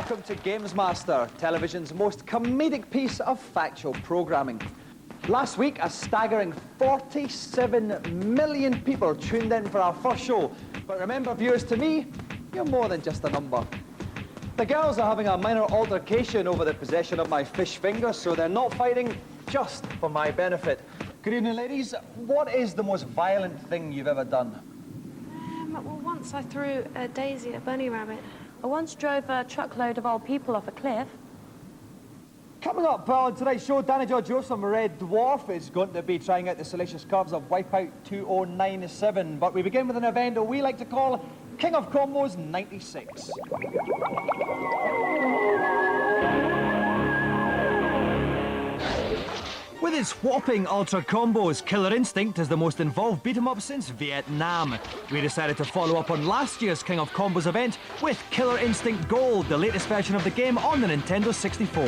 welcome to GamesMaster, television's most comedic piece of factual programming. Last week, a staggering 47 million people tuned in for our first show. But remember, viewers, to me, you're more than just a number. The girls are having a minor altercation over the possession of my fish fingers, so they're not fighting just for my benefit. Good evening, ladies. What is the most violent thing you've ever done? Well, once I threw a daisy at a bunny rabbit. I once drove a truckload of old people off a cliff. Coming up on tonight's show, Danny John-Jules from Red Dwarf is going to be trying out the salacious curves of Wipeout 2097. But we begin with an event that we like to call King of Combos 96. With its whopping ultra combos, Killer Instinct is the most involved beat-em-up since Vietnam. We decided to follow up on last year's King of Combos event with Killer Instinct Gold, the latest version of the game on the Nintendo 64.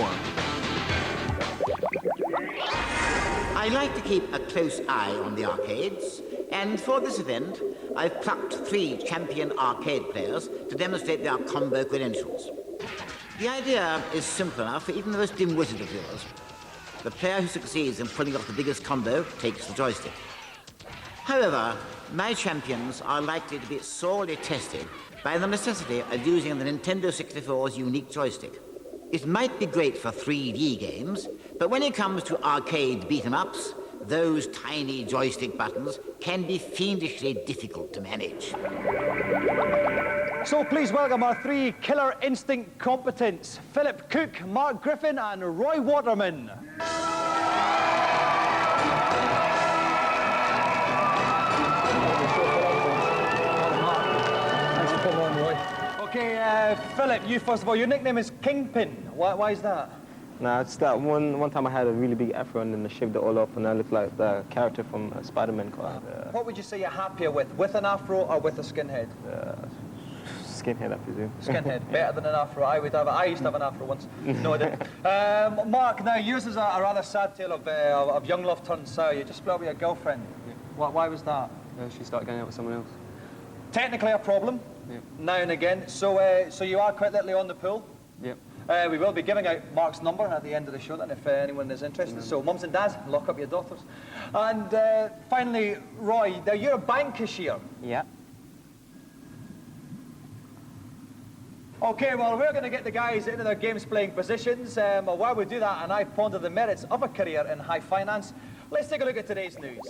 I like to keep a close eye on the arcades, and for this event, I've plucked 3 champion arcade players to demonstrate their combo credentials. The idea is simple enough for even the most dim-witted of viewers. The player who succeeds in pulling off the biggest combo takes the joystick. However, my champions are likely to be sorely tested by the necessity of using the Nintendo 64's unique joystick. It might be great for 3D games, but when it comes to arcade beat-em-ups, those tiny joystick buttons can be fiendishly difficult to manage. So please welcome our 3 Killer Instinct competents, Philip Cook, Mark Griffin and Roy Waterman. Okay, Philip, you first of all, your nickname is Kingpin. Why is that? Nah, it's that one time I had a really big afro and then I shaved it all up and I looked like the character from a Spider-Man card. What would you say you're happier with an afro or with a skinhead? Skinhead, I presume. Skinhead, better than an afro. I used to have an afro once. No, I didn't. Mark, now yours is a rather sad tale of young love turned sour. You just split up with your girlfriend. Yeah. Why was that? She started going out with someone else. Technically a problem, now and again. So you are quite literally on the pool? Yep. We will be giving out Mark's number at the end of the show then, if anyone is interested. So mums and dads, lock up your daughters. And finally, Roy, now you're a bank cashier. Yeah. Okay, well, we're going to get the guys into their games playing positions. While we do that, and I ponder the merits of a career in high finance, let's take a look at today's news.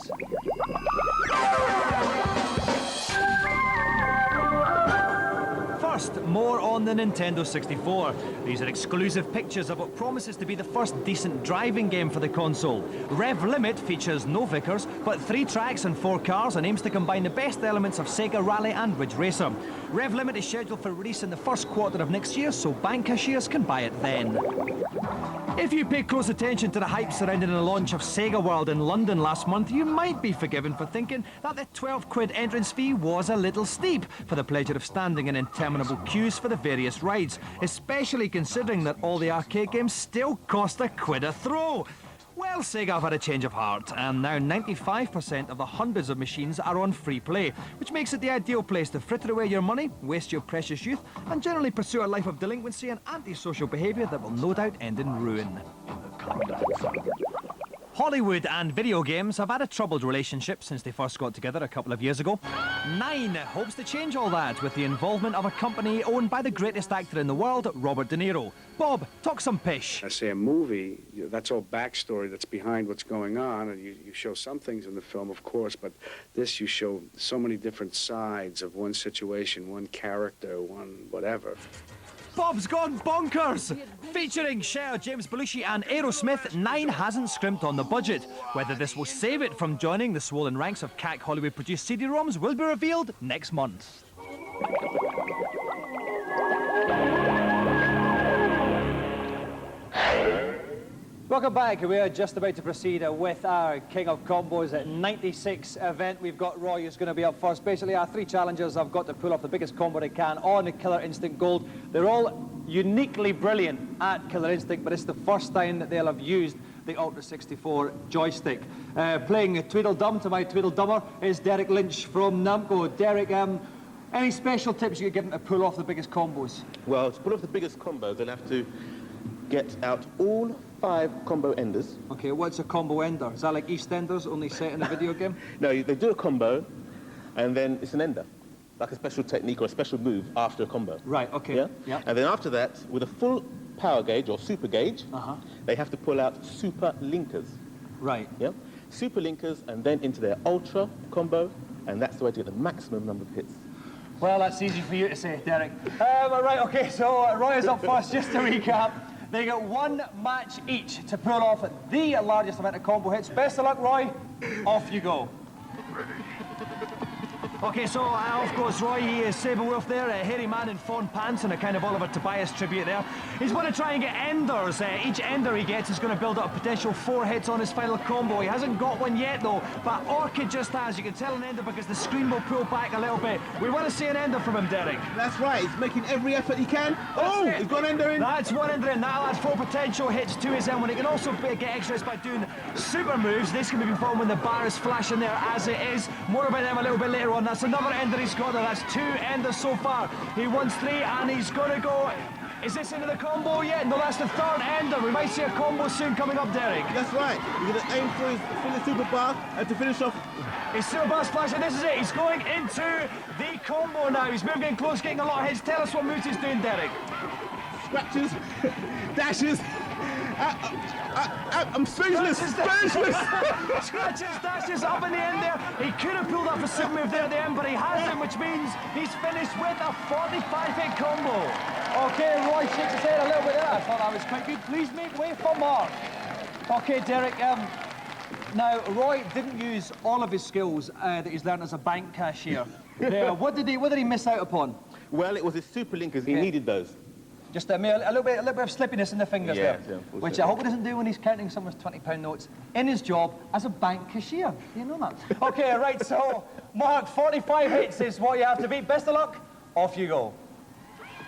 First, more on the Nintendo 64. These are exclusive pictures of what promises to be the first decent driving game for the console. Rev Limit features no Vickers, but 3 tracks and 4 cars and aims to combine the best elements of Sega Rally and Ridge Racer. Rev Limit is scheduled for release in the first quarter of next year, so bank cashiers can buy it then. If you pay close attention to the hype surrounding the launch of Sega World in London last month, you might be forgiven for thinking that the 12 quid entrance fee was a little steep for the pleasure of standing in interminable queues for the various rides, especially considering that all the arcade games still cost a quid a throw. Well, Sega have had a change of heart, and now 95% of the hundreds of machines are on free play, which makes it the ideal place to fritter away your money, waste your precious youth, and generally pursue a life of delinquency and antisocial behaviour that will no doubt end in ruin. Hollywood and video games have had a troubled relationship since they first got together a couple of years ago. 9 hopes to change all that with the involvement of a company owned by the greatest actor in the world, Robert De Niro. Bob, talk some pish. I say a movie, that's all backstory that's behind what's going on, and you show some things in the film, of course, but this you show so many different sides of one situation, one character, one whatever. Bob's Gone Bonkers! Featuring Cher, James Belushi and Aerosmith, 9 hasn't scrimped on the budget. Whether this will save it from joining the swollen ranks of CAC Hollywood-produced CD-ROMs will be revealed next month. Welcome back. We are just about to proceed with our King of Combos at 96 event. We've got Roy who's going to be up first. Basically, our 3 challengers have got to pull off the biggest combo they can on Killer Instinct Gold. They're all uniquely brilliant at Killer Instinct, but it's the first time that they'll have used the Ultra 64 joystick. Playing Tweedledum to my Tweedledummer is Derrick Lynch from Namco. Derrick, Any special tips you could give them to pull off the biggest combos? Well, to pull off the biggest combos, they'll have to get out all 5 combo enders. Okay, what's a combo ender? Is that like EastEnders, only set in a video game? No, they do a combo, and then it's an ender, like a special technique or a special move after a combo. Right, okay. Yeah? Yeah. And then after that, with a full power gauge or super gauge, they have to pull out super linkers. Right. Yeah? Super linkers, and then into their ultra combo, and that's the way to get the maximum number of hits. Well, that's easy for you to say, Derek. Right, okay, so Roy is up first. Just to recap, they get 1 match each to pull off the largest amount of combo hits. Best of luck, Roy. Off you go. Okay, so off goes Roy. He is Sabre Wolf there, a hairy man in fawn pants and a kind of Oliver Tobias tribute there. He's going to try and get enders. Each ender he gets is going to build up a potential 4 hits on his final combo. He hasn't got one yet though, but Orchid just has. You can tell an ender because the screen will pull back a little bit. We want to see an ender from him, Derek. That's right, he's making every effort he can. Oh, he's got an ender in. That's 1 ender in. That'll add 4 potential hits to his end. When he can also get extras by doing super moves. This can be performed when the bar is flashing there as it is. More about them a little bit later on. That's another ender he's got there. That's 2 enders so far. He wants 3 and he's going to go. Is this into the combo yet? No, that's the 3rd ender. We might see a combo soon coming up, Derek. That's right. He's going to aim for his super bar and to finish off. His super bar splash, and this is it. He's going into the combo now. He's moving close, getting a lot of hits. Tell us what moves he's doing, Derek. Scratches, dashes. I'm speechless. Speechless. Scratches, dashes up in the end there. He could have pulled off a super move there at the end, but he hasn't, which means he's finished with a 45-hit combo. Okay, Roy shakes his head a little bit there. I thought that was quite good. Please make way for Mark. Okay, Derek. Now, Roy didn't use all of his skills that he's learned as a bank cashier. What did he miss out upon? Well, it was his super linkers. He needed those. Just a little bit of slippiness in the fingers there, Yeah, which I hope he doesn't do when he's counting someone's £20 notes in his job as a bank cashier. Do you know that? Okay, right, so, Mark, 45 hits is what you have to beat. Best of luck, off you go.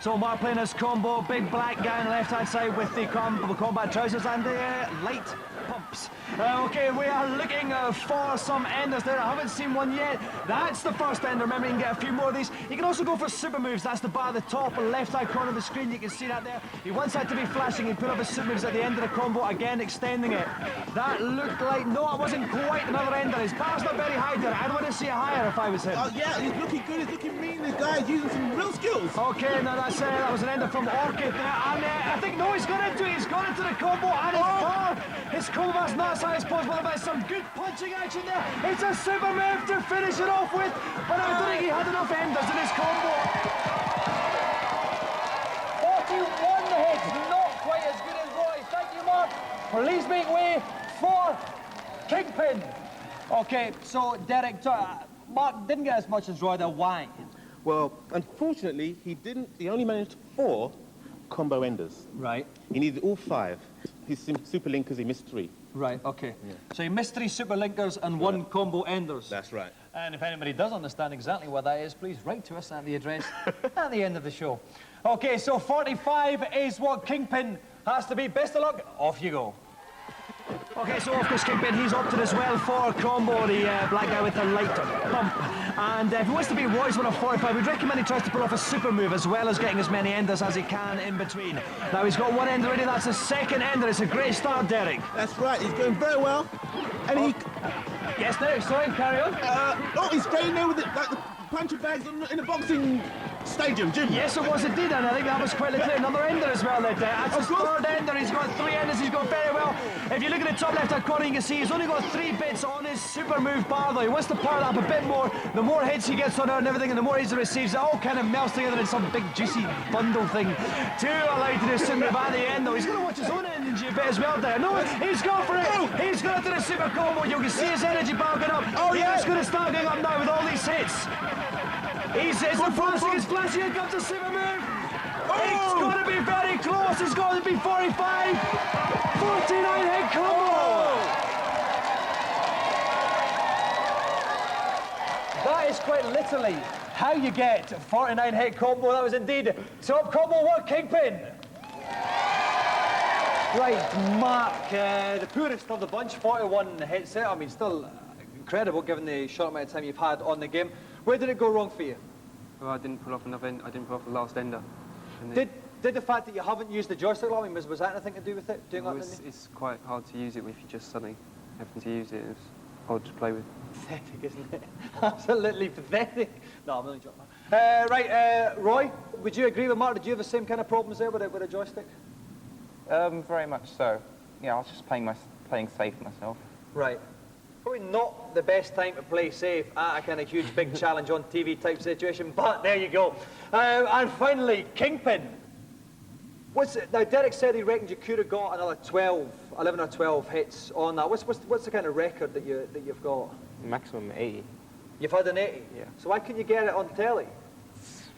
So Mark playing his combo, big black guy on the left-hand side with the combat trousers and the light pumps. Okay, we are looking for some enders there. I haven't seen one yet. That's the first ender. Remember, you can get a few more of these. You can also go for super moves. That's the bar at the top left-hand corner of the screen. You can see that there. He wants that to be flashing. He put up his super moves at the end of the combo, again extending it. That looked like, no, it wasn't quite another ender. His bar's not very high there. I'd want to see it higher if I was him. Oh, yeah, he's looking good. He's looking mean. This guy's using some real skills. Okay, now that was an ender from Orchid there. And I think, no, he's gone into it. He's gone into the combo and his combo bar's not as high as possible. But some good punching action there. It's a super move to finish it off with, but I don't think he had enough enders in his combo. 41 hits, not quite as good as Roy. Thank you, Mark. Please make way for Kingpin. Okay, so Derek, Mark didn't get as much as Roy there. Why? Well, unfortunately, he only managed 4 combo enders. Right. He needed all 5. His super linkers, he missed 3. Right, okay. Yeah. So he missed 3 super linkers and 1 combo enders. That's right. And if anybody does understand exactly what that is, please write to us at the address at the end of the show. Okay, so 45 is what Kingpin has to be. Best of luck, off you go. Okay, so of course Kingpin, he's opted as well for combo, the black guy with the light bump. And if he wants to be Roy's one of 45, we'd recommend he tries to pull off a super move as well as getting as many enders as he can in between. Now he's got 1 ender already, that's his 2nd ender. It's a great start, Derek. That's right, he's going very well. And he... Yes, Derek, sorry, carry on. He's staying there with it, like the puncher bags in the boxing stadium, gym. Yes, it was indeed, and I think that was quite clear. Another ender as well, there. That's his 3rd ender. He's got 3 enders. He's got very well. If you look at the top left-hand corner, you can see he's only got 3 bits on his super move bar, though. He wants to power that up a bit more. The more hits he gets on it and everything, and the more hits he receives, it all kind of melts together in some big, juicy bundle thing to allow you to do super move at the end, though. He's going to watch his own energy a bit as well, there. No, he's gone for it. He's going to do the super combo. You can see his energy bar going up. Oh, yeah. He's going to start going up now with all these hits. He's flashing, he's flashing, here comes a super move. It's got to be very close, it's got to be 45. 49 hit combo. That is quite literally how you get 49 hit combo. That was indeed top combo work, Kingpin. Right, Mark, the poorest of the bunch, 41 hits there. I mean, still incredible given the short amount of time you've had on the game. Where did it go wrong for you? Well, I didn't pull off enough end. I didn't pull off the last ender. Did the fact that you haven't used the joystick, I mean, was that anything to do with it? Well, it's quite hard to use it if you just suddenly happen to use it. It's odd to play with. Pathetic, isn't it? Absolutely pathetic. No, I'm only joking. Right, Roy, would you agree with Mark? Did you have the same kind of problems there with a joystick? Very much so. Yeah, I was just playing safe myself. Right. Probably not the best time to play safe at a kind of huge, big challenge on TV type situation, but there you go. And finally, Kingpin. Now, Derek said he reckoned you could have got another 11 or 12 hits on that. What's the kind of record that you've got? Maximum 80. You've had an 80? Yeah. So why couldn't you get it on telly?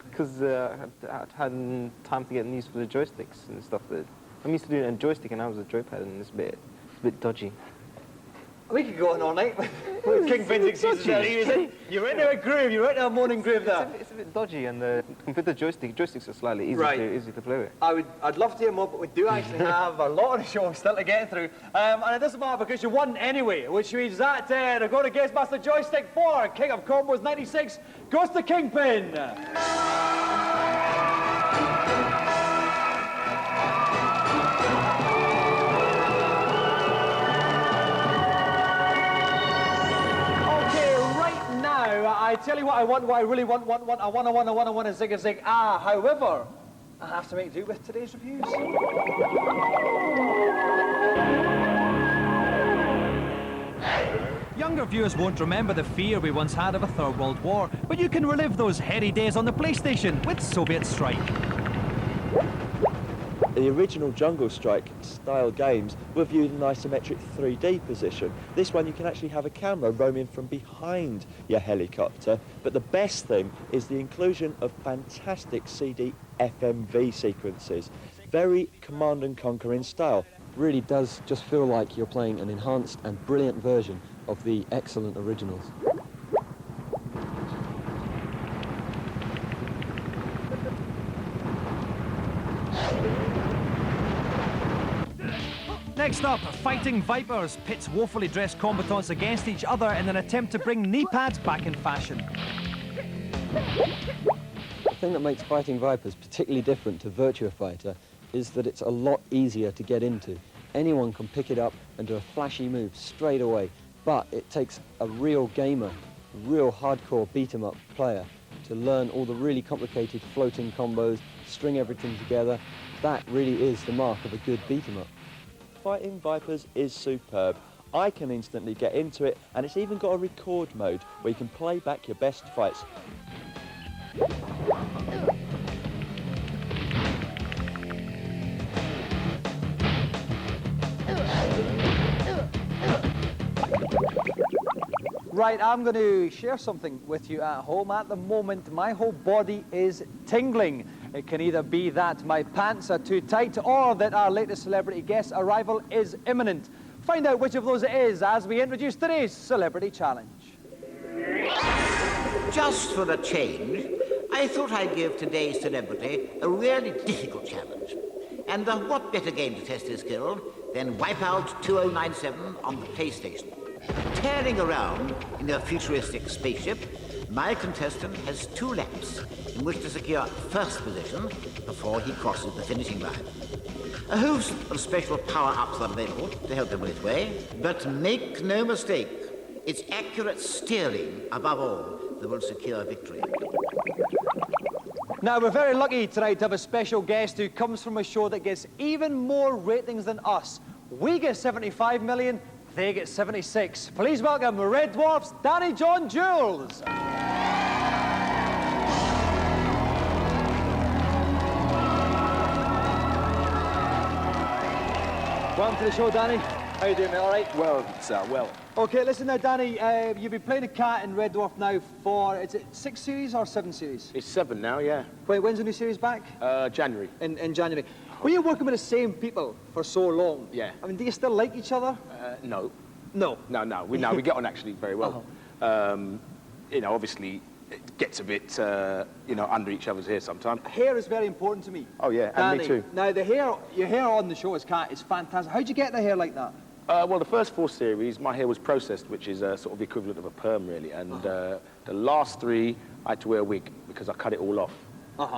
Because I hadn't time to get used for the joysticks and stuff. I'm used to doing a joystick and I was a joypad, and it's a bit dodgy. We could go on all night with Kingpin's excuses. You're into a groove, you're into a morning groove there. It's a bit dodgy, and compared to joysticks are slightly easy to play with. I'd love to hear more, but we do actually have a lot of the show still to get through. And it doesn't matter because you won anyway, which means that to go to GamesMaster Joystick 4, King of Combos 96, goes to Kingpin. I tell you what I want, what I really want, I want a zig-a-zig. However, I have to make do with today's reviews. Younger viewers won't remember the fear we once had of a Third World War, but you can relive those hairy days on the PlayStation with Soviet Strike. The original Jungle Strike style games were viewed in an isometric 3D position. This one you can actually have a camera roaming from behind your helicopter, but the best thing is the inclusion of fantastic CD FMV sequences. Very Command and Conquer in style. Really does just feel like you're playing an enhanced and brilliant version of the excellent originals. Next up, Fighting Vipers pits woefully dressed combatants against each other in an attempt to bring knee pads back in fashion. The thing that makes Fighting Vipers particularly different to Virtua Fighter is that it's a lot easier to get into. Anyone can pick it up and do a flashy move straight away, but it takes a real gamer, real hardcore beat-em-up player to learn all the really complicated floating combos, string everything together. That really is the mark of a good beat-em-up. Fighting Vipers is superb. I can instantly get into it, and it's even got a record mode where you can play back your best fights. Right, I'm going to share something with you at home. At the moment, my whole body is tingling. It can either be that my pants are too tight or that our latest celebrity guest arrival is imminent. Find out which of those it is as we introduce today's Celebrity Challenge. Just for a change, I thought I'd give today's celebrity a really difficult challenge. And what better game to test his skill than Wipeout 2097 on the PlayStation? Tearing around in a futuristic spaceship, my contestant has 2 laps in which to secure first position before he crosses the finishing line. A host of special power-ups are available to help him on his way, but make no mistake, it's accurate steering, above all, that will secure victory. Now, we're very lucky tonight to have a special guest who comes from a show that gets even more ratings than us. We get 75 million, they get 76. Please welcome Red Dwarf's Danny John-Jules. Welcome to the show, Danny. How you doing, mate? All right? Well, sir, well. Okay, listen now, Danny. You've been playing a cat in Red Dwarf now for, is it 6 series or 7 series? It's 7 now, yeah. Wait, when's the new series back? January. In January. When you're working with the same people for so long, yeah. I mean, do you still like each other? No. No? No. We get on actually very well. You know, obviously, it gets a bit, you know, under each other's hair sometimes. Hair is very important to me. Oh, yeah, Danny, and me too. Now, your hair on the show as Cat is fantastic. How'd you get the hair like that? Well, the first 4 series, my hair was processed, which is sort of the equivalent of a perm, really. And the last 3, I had to wear a wig because I cut it all off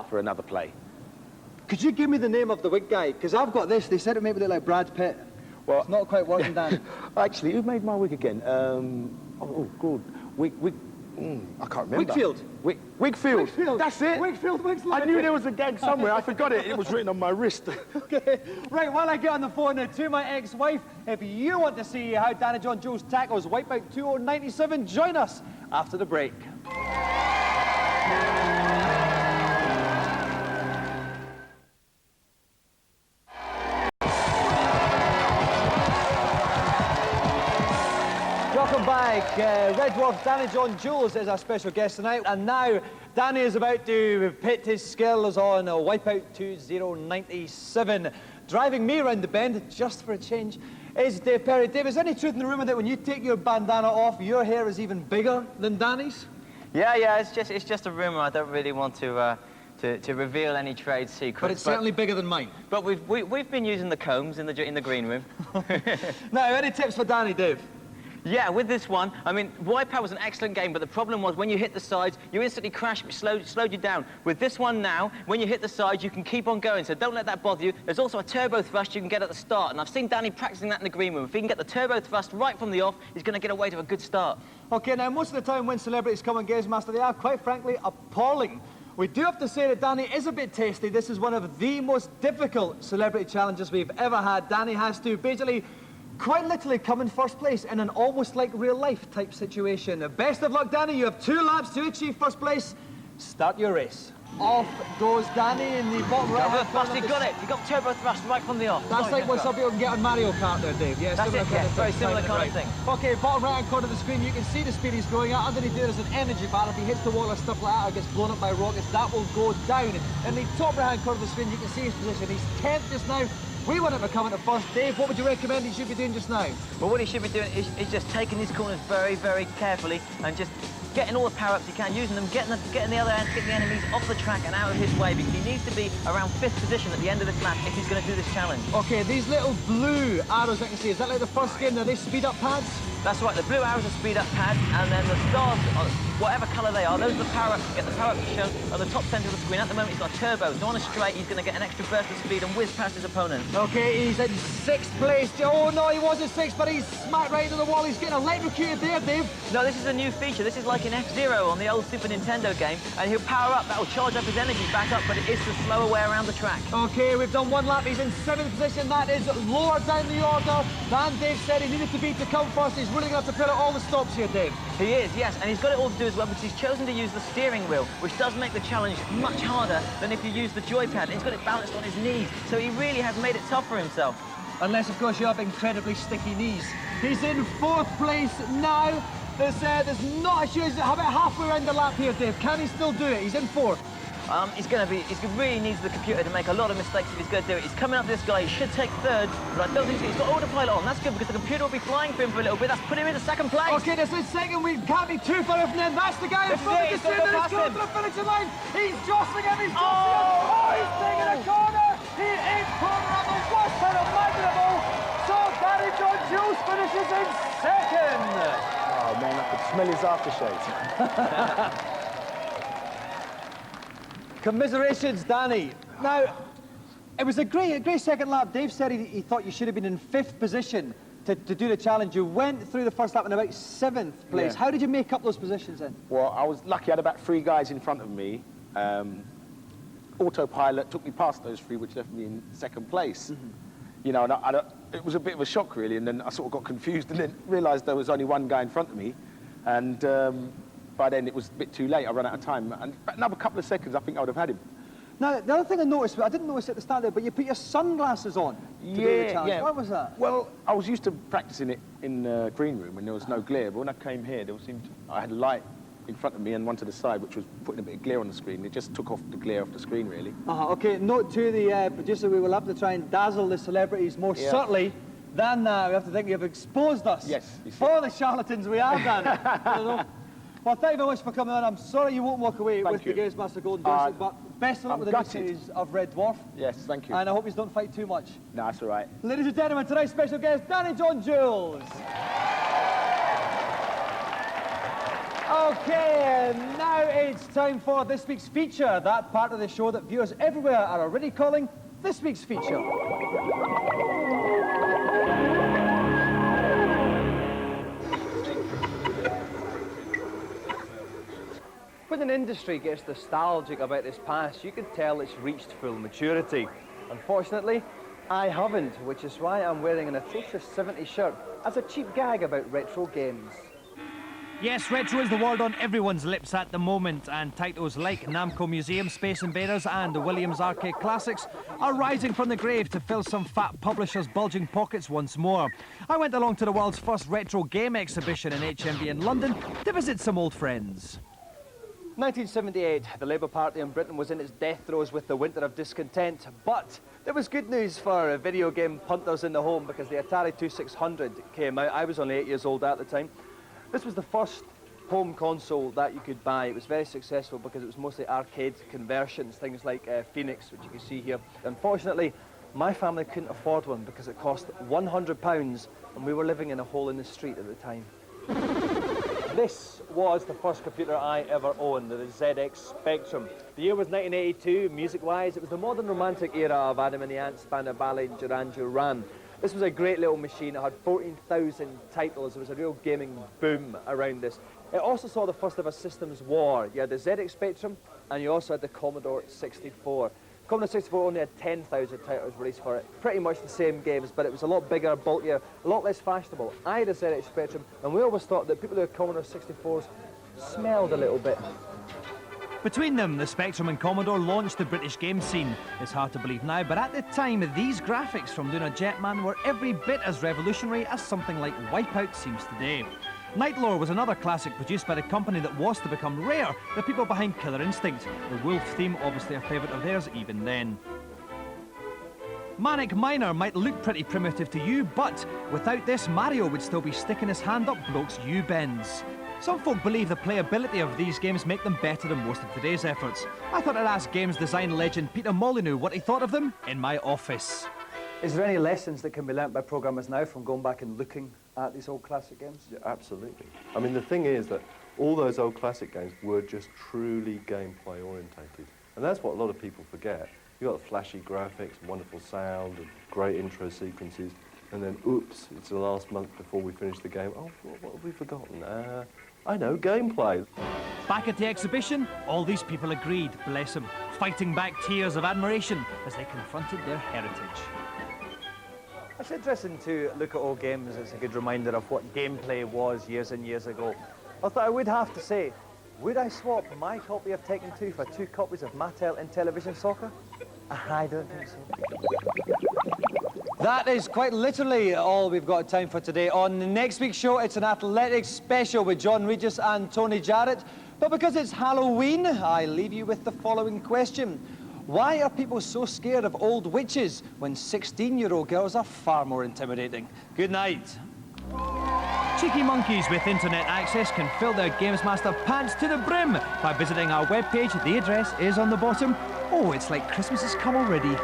for another play. Could you give me the name of the wig guy? Because I've got this. They said it made me look like Brad Pitt. Well, it's not quite working, Dan. Actually, who made my wig again? Oh, good. I can't remember. Wigfield. Wigfield. That's it. Wigfield. I knew there was a gag somewhere. I forgot it. It was written on my wrist. Okay. Right, while I get on the phone now to my ex-wife, if you want to see how Danny John-Jules tackles Wipeout 2097, join us after the break. Welcome back. Red Dwarf Danny John-Jules is our special guest tonight, and now Danny is about to pit his skills on Wipeout 2097. Driving me around the bend, just for a change, is Dave Perry. Dave, is there any truth in the rumour that when you take your bandana off, your hair is even bigger than Danny's? Yeah, it's just a rumour. I don't really want to reveal any trade secrets. But it's certainly bigger than mine. But we've been using the combs in the green room. Now, any tips for Danny, Dave? Yeah, with this one, I mean, Wipeout was an excellent game, but the problem was when you hit the sides, you instantly crashed, slowed you down. With this one now, when you hit the sides, you can keep on going, so don't let that bother you. There's also a turbo thrust you can get at the start, and I've seen Danny practicing that in the green room. If he can get the turbo thrust right from the off, he's going to get away to a good start. OK, now, most of the time when celebrities come on GamesMaster, they are, quite frankly, appalling. We do have to say that Danny is a bit tasty. This is one of the most difficult celebrity challenges we've ever had. Danny has to basically quite literally come in first place in an almost like real life type situation. Best of luck, Danny. You have 2 laps to achieve first place. Start your race. Off goes Danny in the bottom right. Turbo thrust, he got it. He got turbo thrust right from the off. That's like what some people can get on Mario Kart there, Dave. Yeah, that's it, yeah, very similar kind of thing. Okay, bottom right hand corner of the screen, you can see the speed he's going at. Underneath there is an energy bar. If he hits the wall or stuff like that or gets blown up by rockets, that will go down. In the top right hand corner of the screen, you can see his position. He's 10th just now. We want him to come into first. Dave, what would you recommend he should be doing just now? Well, what he should be doing is just taking these corners very, very carefully and just getting all the power-ups he can, using them, getting the other end, getting the enemies off the track and out of his way, because he needs to be around 5th position at the end of this lap if he's going to do this challenge. Okay, these little blue arrows I can see, is that like the first game? Are they speed-up pads? That's right, the blue arrows are speed-up pads, and then the stars, whatever colour they are, those are the power-ups. Get the power-ups shown at the top centre of the screen. At the moment, he's got a turbo, so on a straight, he's going to get an extra burst of speed and whiz past his opponent. Okay, he's in 6th place. Oh, no, he wasn't 6th, but he's smacked right into the wall. He's getting electrocuted there, Dave. No, this is a new feature. This is like an F-Zero on the old Super Nintendo game, and he'll power up. That will charge up his energy back up, but it is the slower way around the track. Okay, we've done 1 lap. He's in 7th position. That is lower down the order than Dave said he needed to be to come first. He's really going to have to put out all the stops here, Dave. He is, yes, and he's got it all to do as well because he's chosen to use the steering wheel, which does make the challenge much harder than if you use the joypad. And he's got it balanced on his knees, so he really has made it tough for himself. Unless, of course, you have incredibly sticky knees. He's in 4th place now. There's not a huge, about halfway around the lap here, Dave. Can he still do it? He's in 4th. He really needs the computer to make a lot of mistakes if he's going to do it. He's coming up to this guy, he should take 3rd, but I don't think he's got autopilot on. That's good because the computer will be flying for him for a little bit. That's put him into 2nd place. Okay, this is 2nd. We can't be too far off, and then that's the guy in front of the he's going to the finishing line. He's jostling him, he's he's taking a corner. He is corner on the worst side imaginable. So Danny John-Jules finishes in 2nd. Oh man, I could smell his aftershave. Commiserations, Danny. Now, it was a great 2nd lap. Dave said he thought you should have been in 5th position to do the challenge. You went through the first lap in about 7th place. Yeah. How did you make up those positions then? Well, I was lucky. I had about 3 guys in front of me. Autopilot took me past those 3, which left me in 2nd place. Mm-hmm. You know, and it was a bit of a shock, really, and then I sort of got confused and then realised there was only 1 guy in front of me. And by then it was a bit too late. I ran out of time. And another couple of seconds, I think I would have had him. Now, the other thing I noticed, I didn't notice at the start there, but you put your sunglasses on to do the challenge. Yeah. What was that? Well, I was used to practicing it in the green room when there was no glare, but when I came here, I had a light in front of me and one to the side, which was putting a bit of glare on the screen. It just took off the glare off the screen, really. Okay, note to the producer, we will have to try and dazzle the celebrities more subtly than we have to think you've exposed us. Yes. For the charlatans we have done. Well, thank you very much for coming on. I'm sorry you won't walk away with the GamesMaster Golden Joystick, but best of luck with the new series of Red Dwarf. Yes, thank you. And I hope you don't fight too much. No, that's all right. Ladies and gentlemen, tonight's special guest, Danny John-Jules. Okay, now it's time for this week's feature, that part of the show that viewers everywhere are already calling this week's feature. When an industry gets nostalgic about its past, you can tell it's reached full maturity. Unfortunately, I haven't, which is why I'm wearing an atrocious 70s shirt as a cheap gag about retro games. Yes, retro is the word on everyone's lips at the moment, and titles like Namco Museum, Space Invaders and the Williams Arcade Classics are rising from the grave to fill some fat publishers' bulging pockets once more. I went along to the world's first retro game exhibition in HMV in London to visit some old friends. 1978, the Labour Party in Britain was in its death throes with the winter of discontent, but there was good news for video game punters in the home because the Atari 2600 came out. I was only 8 years old at the time. This was the first home console that you could buy. It was very successful because it was mostly arcade conversions, things like Phoenix, which you can see here. Unfortunately, my family couldn't afford one because it cost £100 and we were living in a hole in the street at the time. This was the first computer I ever owned, the ZX Spectrum. The year was 1982. Music-wise, it was the modern romantic era of Adam and the Ants, Spandau Ballet, Duran Duran. This was a great little machine. It had 14,000 titles. There was a real gaming boom around this. It also saw the first ever systems war. You had the ZX Spectrum, and you also had the Commodore 64. Commodore 64 only had 10,000 titles released for it. Pretty much the same games, but it was a lot bigger, bulkier, a lot less fashionable. I had a ZX Spectrum, and we always thought that people who had Commodore 64s smelled a little bit. Between them, the Spectrum and Commodore launched the British game scene. It's hard to believe now, but at the time, these graphics from Lunar Jetman were every bit as revolutionary as something like Wipeout seems today. Nightlore was another classic produced by the company that was to become Rare, the people behind Killer Instinct. The wolf theme, obviously a favourite of theirs even then. Manic Miner might look pretty primitive to you, but without this, Mario would still be sticking his hand up blokes' U-bends. Some folk believe the playability of these games make them better than most of today's efforts. I thought I'd ask games design legend Peter Molyneux what he thought of them in my office. Is there any lessons that can be learnt by programmers now from going back and looking at these old classic games? Yeah, absolutely. I mean, the thing is that all those old classic games were just truly gameplay orientated. And that's what a lot of people forget. You've got flashy graphics, wonderful sound, and great intro sequences, and then, oops, it's the last month before we finish the game. Oh, what have we forgotten? I know, gameplay. Back at the exhibition, all these people agreed, bless them, fighting back tears of admiration as they confronted their heritage. It's interesting to look at old games. It's a good reminder of what gameplay was years and years ago. Although I would have to say, would I swap my copy of Tekken 2 for 2 copies of Mattel Intellivision Soccer? I don't think so. That is quite literally all we've got time for today. On next week's show, it's an athletics special with John Regis and Tony Jarrett. But because it's Halloween, I leave you with the following question. Why are people so scared of old witches when 16-year-old girls are far more intimidating? Good night. Cheeky monkeys with internet access can fill their GamesMaster pants to the brim by visiting our webpage. The address is on the bottom. Oh, it's like Christmas has come already.